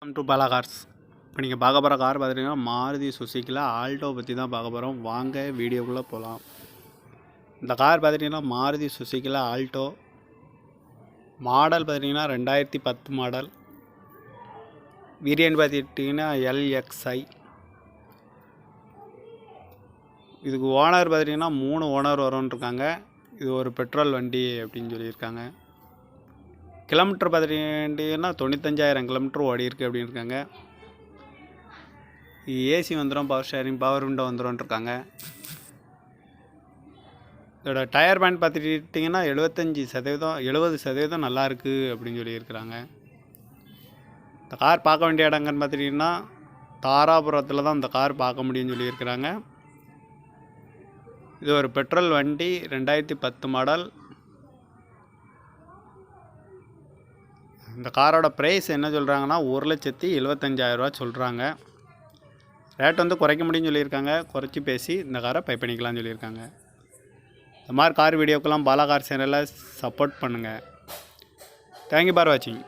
Welcome to Bala cars. இப்போ நீங்கள் பார்க்க போகிற கார் பார்த்துட்டிங்கன்னா மாருதி சுசுக்கியில் ஆல்டோ பற்றி தான் பார்க்க போகிறோம். வாங்க வீடியோக்குள்ளே போகலாம். இந்த கார் பார்த்துட்டிங்கன்னா மாருதி சுசுக்கியில் ஆல்டோ மாடல் பார்த்துட்டிங்கன்னா 2010 மாடல். வேரியன்ட் பார்த்துட்டிங்கன்னா LXI. இதுக்கு ஓனர் பார்த்துட்டிங்கன்னா 3 ஓனர் வரும்னு இருக்காங்க. இது ஒரு பெட்ரோல் வண்டி அப்படின்னு சொல்லியிருக்காங்க. கிலோமீட்டர் பார்த்துட்டிங்கன்னா 95,000 கிலோமீட்டர் ஓடி இருக்குது அப்படின்னு இருக்காங்க. ஏசி வந்துடும், பவர் ஷேரிங், பவர் விண்டோ வந்துடும் இருக்காங்க. இதோட டயர் பேண்ட் பார்த்துட்டிங்கன்னா 70% நல்லா இருக்குது அப்படின்னு சொல்லியிருக்கிறாங்க. இந்த கார் பார்க்க வேண்டிய இடங்கன்னு பார்த்துட்டிங்கன்னா தாராபுரத்தில் தான் இந்த கார் பார்க்க முடியும்னு சொல்லியிருக்கிறாங்க. இது ஒரு பெட்ரோல் வண்டி, 2010 மாடல். இந்த காரோட ப்ரைஸ் என்ன சொல்கிறாங்கன்னா 1,75,000 சொல்கிறாங்க. ரேட் வந்து குறைக்க முடியும்னு சொல்லியிருக்காங்க. குறைச்சி பேசி இந்த காரை பை பண்ணிக்கலாம்னு சொல்லியிருக்காங்க. இந்த மாதிரி கார் வீடியோக்கெல்லாம் பாலா கார் சேனலில் சப்போர்ட் பண்ணுங்கள். தேங்க்யூ ஃபார் வாட்சிங்.